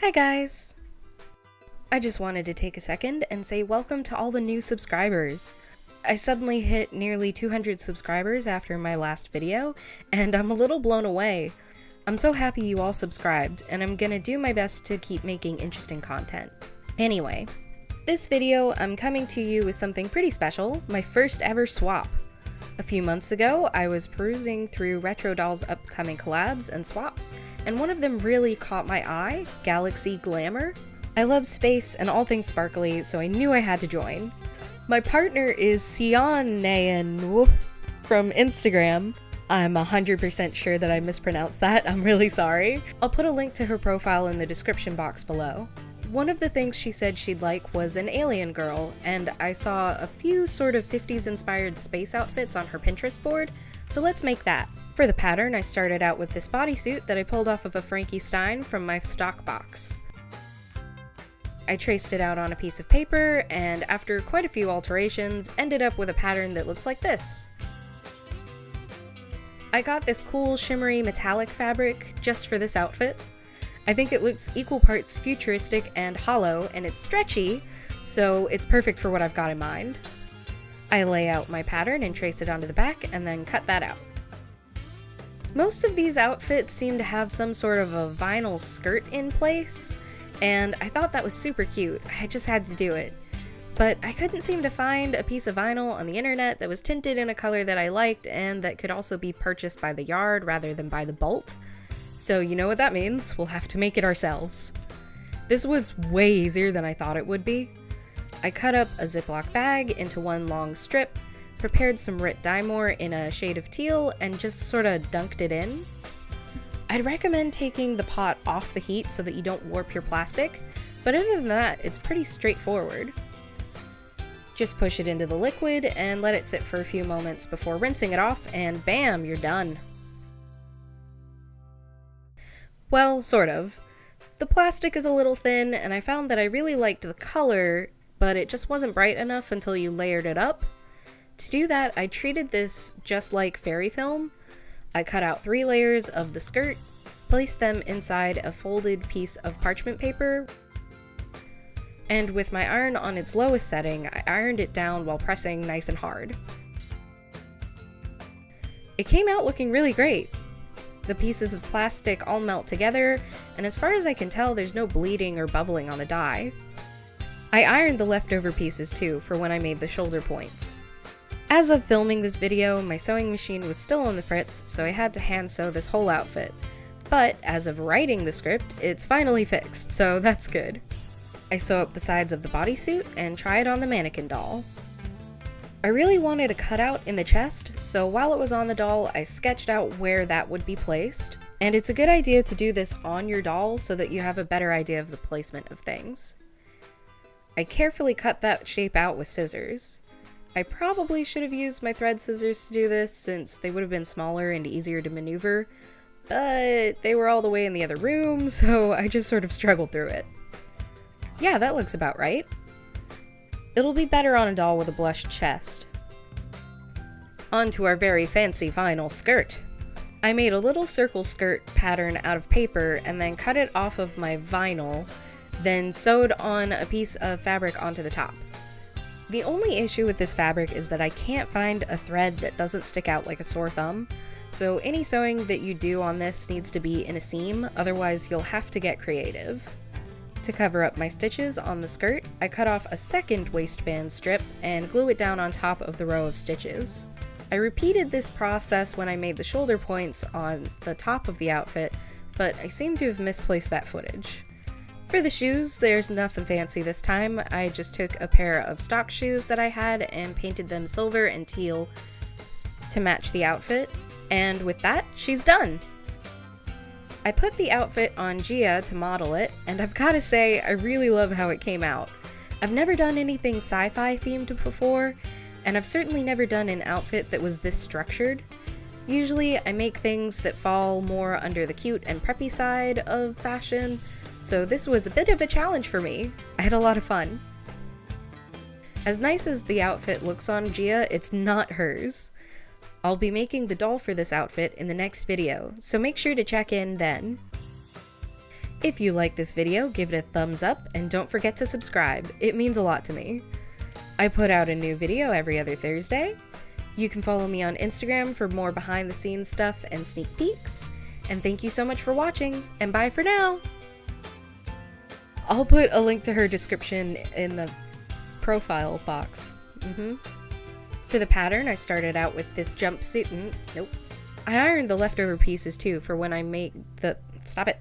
Hi guys! I just wanted to take a second and say welcome to all the new subscribers. I suddenly hit nearly 200 subscribers after my last video, and I'm a little blown away. I'm so happy you all subscribed, and I'm gonna do my best to keep making interesting content. Anyway, this video I'm coming to you with something pretty special, my first ever swap. A few months ago, I was perusing through Retro Doll's upcoming collabs and swaps, and one of them really caught my eye, Galaxy Glamour. I love space and all things sparkly, so I knew I had to join. My partner is Sionayan from Instagram. I'm 100% sure that I mispronounced that, I'm really sorry. I'll put a link to her profile in the description box below. One of the things she said she'd like was an alien girl, and I saw a few sort of 50s inspired space outfits on her Pinterest board, so let's make that. For the pattern, I started out with this bodysuit that I pulled off of a Frankie Stein from my stock box. I traced it out on a piece of paper, and after quite a few alterations, ended up with a pattern that looks like this. I got this cool shimmery metallic fabric just for this outfit. I think it looks equal parts futuristic and hollow, and it's stretchy, so it's perfect for what I've got in mind. I lay out my pattern and trace it onto the back, and then cut that out. Most of these outfits seem to have some sort of a vinyl skirt in place, and I thought that was super cute. I just had to do it. But I couldn't seem to find a piece of vinyl on the internet that was tinted in a color that I liked and that could also be purchased by the yard rather than by the bolt. So you know what that means, we'll have to make it ourselves. This was way easier than I thought it would be. I cut up a Ziploc bag into one long strip, prepared some Rit Dymore in a shade of teal, and just sorta dunked it in. I'd recommend taking the pot off the heat so that you don't warp your plastic, but other than that, it's pretty straightforward. Just push it into the liquid and let it sit for a few moments before rinsing it off, and bam, you're done. Well, sort of. The plastic is a little thin, and I found that I really liked the color, but it just wasn't bright enough until you layered it up. To do that, I treated this just like fairy film. I cut out 3 layers of the skirt, placed them inside a folded piece of parchment paper, and with my iron on its lowest setting, I ironed it down while pressing nice and hard. It came out looking really great. The pieces of plastic all melt together, and as far as I can tell, there's no bleeding or bubbling on the dye. I ironed the leftover pieces too for when I made the shoulder points. As of filming this video, my sewing machine was still on the fritz, so I had to hand sew this whole outfit. But as of writing the script, it's finally fixed, so that's good. I sew up the sides of the bodysuit and try it on the mannequin doll. I really wanted a cutout in the chest, so while it was on the doll, I sketched out where that would be placed. And it's a good idea to do this on your doll so that you have a better idea of the placement of things. I carefully cut that shape out with scissors. I probably should have used my thread scissors to do this since they would have been smaller and easier to maneuver, but they were all the way in the other room, so I just sort of struggled through it. Yeah, that looks about right. It'll be better on a doll with a blushed chest. On to our very fancy vinyl skirt. I made a little circle skirt pattern out of paper and then cut it off of my vinyl, then sewed on a piece of fabric onto the top. The only issue with this fabric is that I can't find a thread that doesn't stick out like a sore thumb, so any sewing that you do on this needs to be in a seam, otherwise you'll have to get creative. To cover up my stitches on the skirt, I cut off a second waistband strip and glue it down on top of the row of stitches. I repeated this process when I made the shoulder points on the top of the outfit, but I seem to have misplaced that footage. For the shoes, there's nothing fancy this time. I just took a pair of stock shoes that I had and painted them silver and teal to match the outfit, and with that, she's done! I put the outfit on Gia to model it, and I've gotta say, I really love how it came out. I've never done anything sci-fi themed before, and I've certainly never done an outfit that was this structured. Usually, I make things that fall more under the cute and preppy side of fashion, so this was a bit of a challenge for me. I had a lot of fun. As nice as the outfit looks on Gia, it's not hers. I'll be making the doll for this outfit in the next video, so make sure to check in then. If you like this video, give it a thumbs up and don't forget to subscribe. It means a lot to me. I put out a new video every other Thursday. You can follow me on Instagram for more behind the scenes stuff and sneak peeks. And thank you so much for watching, and bye for now! I'll put a link to her description in the profile box. For the pattern, I started out with this jumpsuit and nope. I ironed the leftover pieces too for when I make the— stop it.